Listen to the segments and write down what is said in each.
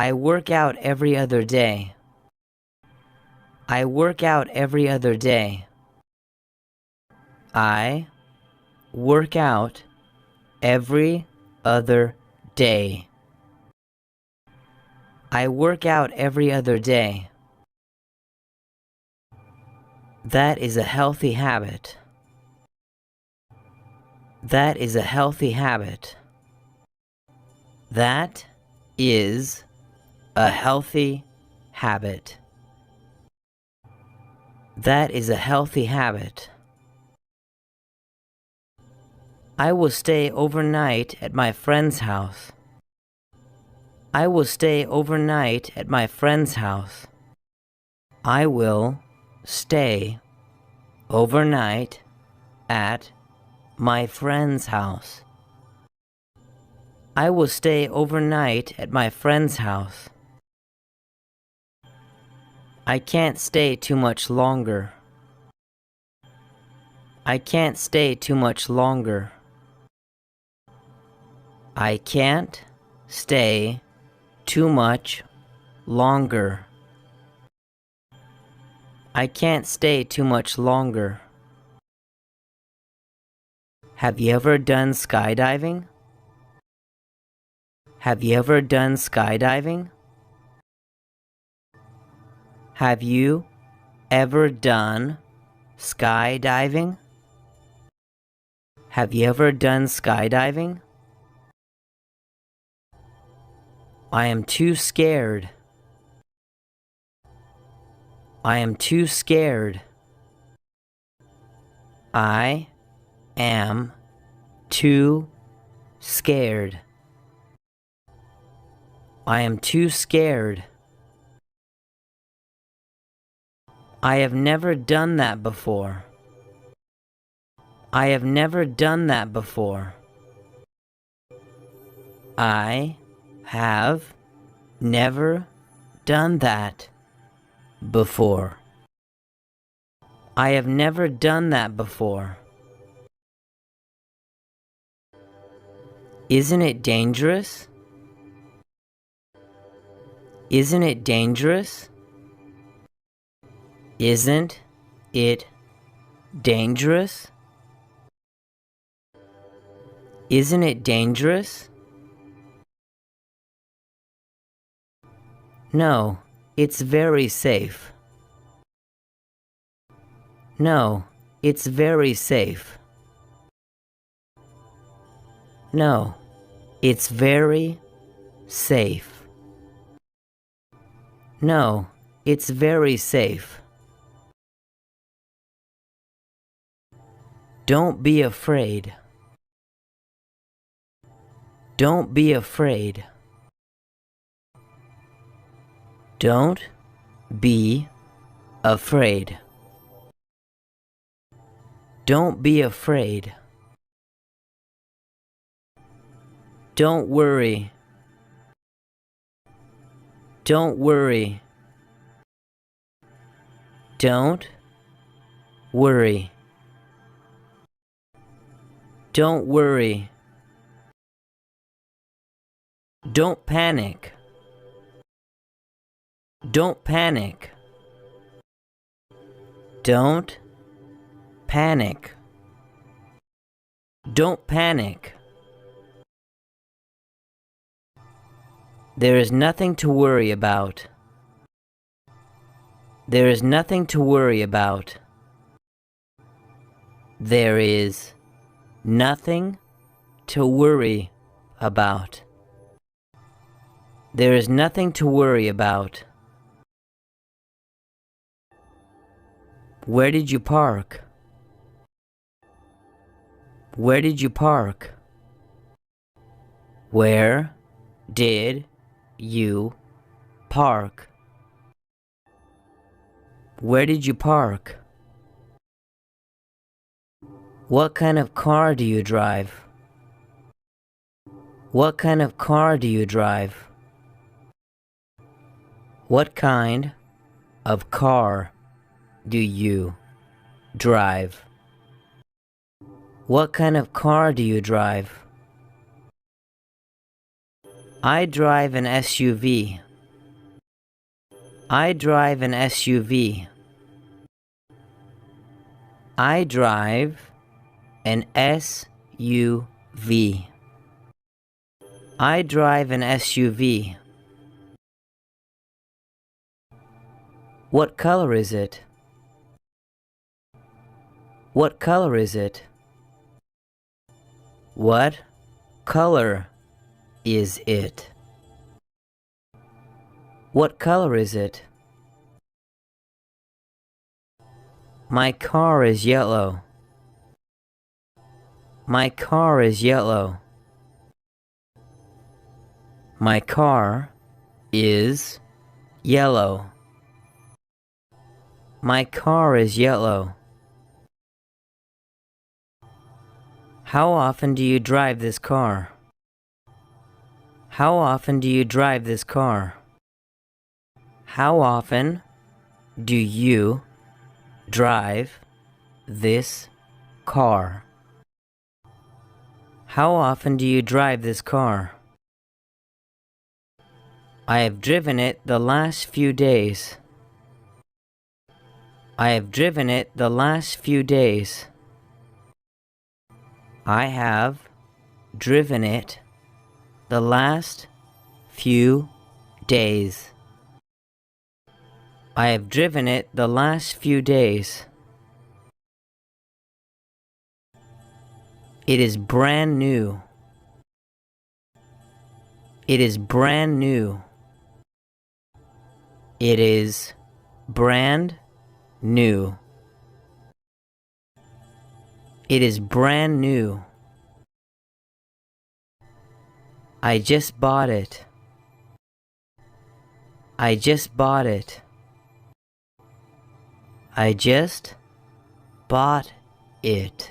I work out every other day. I work out every other day. I work out every other day. I work out every other day. That is a healthy habit. That is a healthy habit. That is a healthy habit. That is a healthy habit. I will stay overnight at my friend's house. I will stay overnight at my friend's house. I will stay overnight at my friend's house. I will stay overnight at my friend's house. I can't stay too much longer. I can't stay too much longer. I can't stay too much longer. I can't stay too much longer. Have you ever done skydiving? Have you ever done skydiving? Have you ever done skydiving? Have you ever done skydiving? I am too scared. I am too scared. I am too scared. I am too scared. I have never done that before. I have never done that before. I have never done that before. I have never done that before. Isn't it dangerous? Isn't it dangerous? Isn't it dangerous? Isn't it dangerous? No, it's very safe. No, it's very safe. No, it's very safe. No, it's very safe. Don't be afraid. Don't be afraid. Don't be afraid. Don't be afraid. Don't worry. Don't worry. Don't worry. Don't worry. Don't panic. Don't panic. Don't panic. Don't panic. There is nothing to worry about. There is nothing to worry about. There is nothing to worry about. There is nothing to worry about. Where did you park? Where did you park? Where did you park? Where did you park? What kind of car do you drive? What kind of car do you drive? What kind of car do you drive? What kind of car do you drive? I drive an SUV. I drive an SUV. I drive an SUV. I drive an SUV. What color is it? What color is it? What color is it? What color is it? My car is yellow. My car is yellow. My car is yellow. My car is yellow. How often do you drive this car? How often do you drive this car? How often do you drive this car? How often do you drive this car? I have driven it the last few days. I have driven it the last few days. I have driven it the last few days. I have driven it the last few days. It is brand new. It is brand new. It is brand new. It is brand new. I just bought it. I just bought it. I just bought it.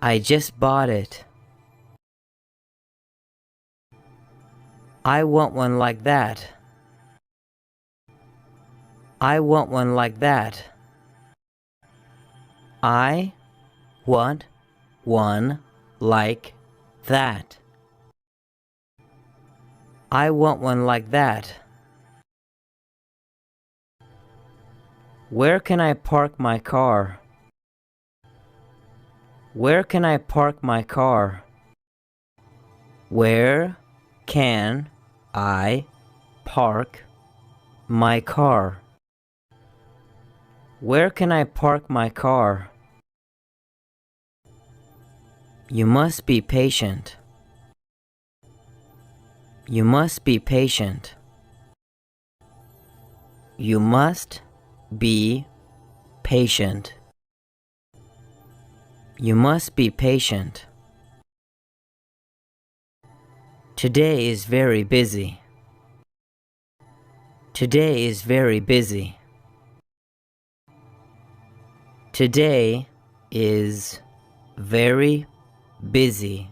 I just bought it. I want one like that. I want one like that. I want one like that. I want one like that. Where can I park my car? Where can I park my car? Where can I park my car? Where can I park my car? You must be patient. You must be patient. You must be patient. You must be patient. Today is very busy. Today is very busy. Today is very busy.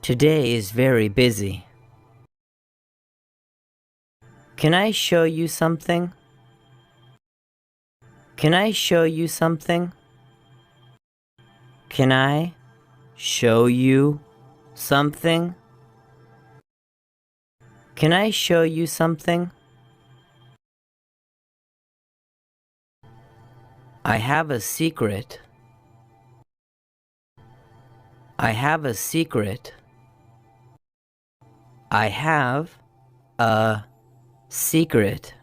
Today is very busy. Can I show you something? Can I show you something? Can I show you something? Can I show you something? I have a secret. I have a secret. I have a secret.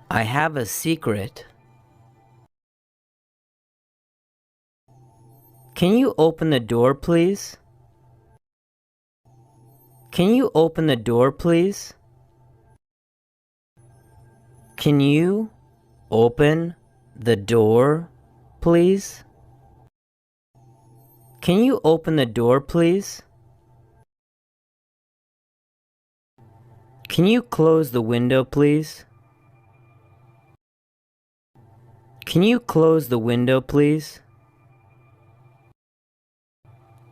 I have a secret. Can you open the door, please? Can you open the door, please? Can you open the door, please? Can you open the door, please? Can you close the window, please? Can you close the window, please?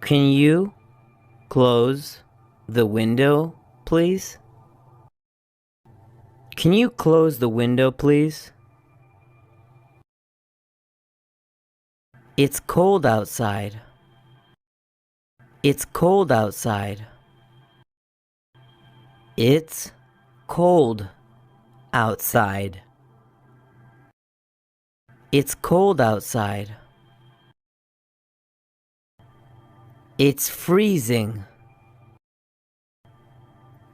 Can you close the window, please? Can you close the window, please? It's cold outside. It's cold outside. It's cold outside. It's cold outside. It's freezing.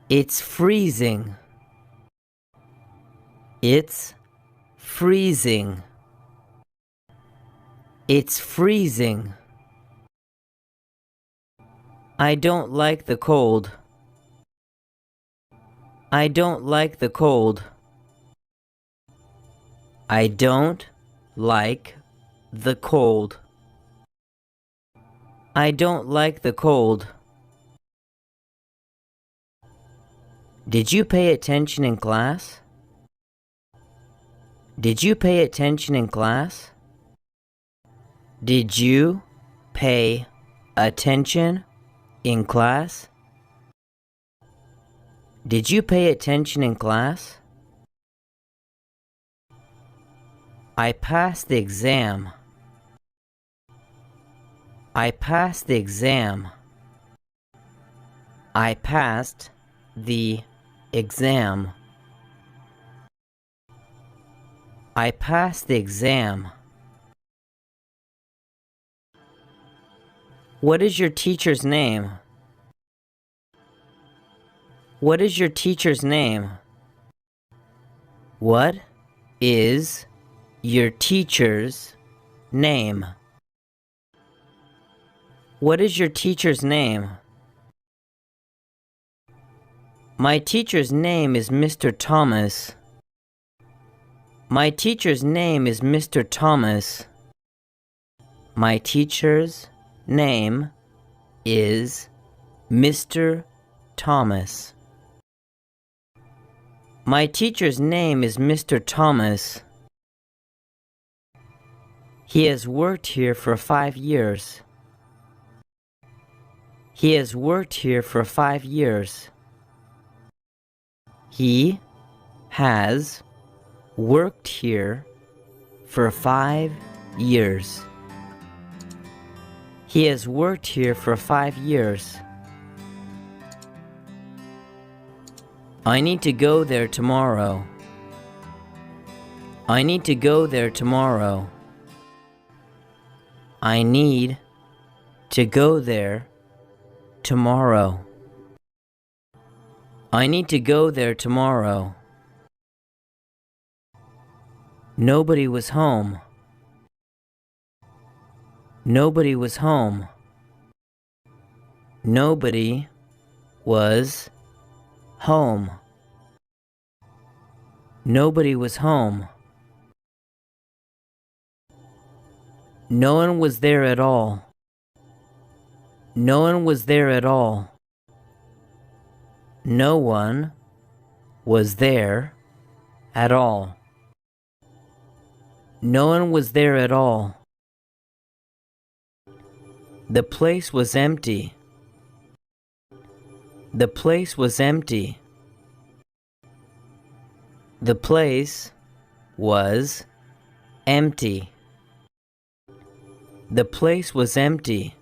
It's freezing. It's freezing. It's freezing. I don't like the cold. I don't like the cold. I don't like the cold. I don't like the cold. Did you pay attention in class? Did you pay attention in class? Did you pay attention in class? Did you pay attention in class? I passed the exam. I passed the exam. I passed the exam. I passed the exam. What is your teacher's name? What is your teacher's name? What is your teacher's name? What is your teacher's name? My teacher's name is Mr. Thomas. My teacher's name is Mr. Thomas. My teacher's name is Mr. Thomas. My teacher's name is Mr. Thomas. He has worked here for 5 years. He has worked here for 5 years. He has worked here for 5 years. He has worked here for 5 years. I need to go there tomorrow. I need to go there tomorrow. I need to go there tomorrow. I need to go there tomorrow. Nobody was home. Nobody was home. Nobody was home. Nobody was home. No one was there at all. No one was there at all. No one was there at all. No one was there at all. The place was empty. The place was empty. The place was empty. The place was empty.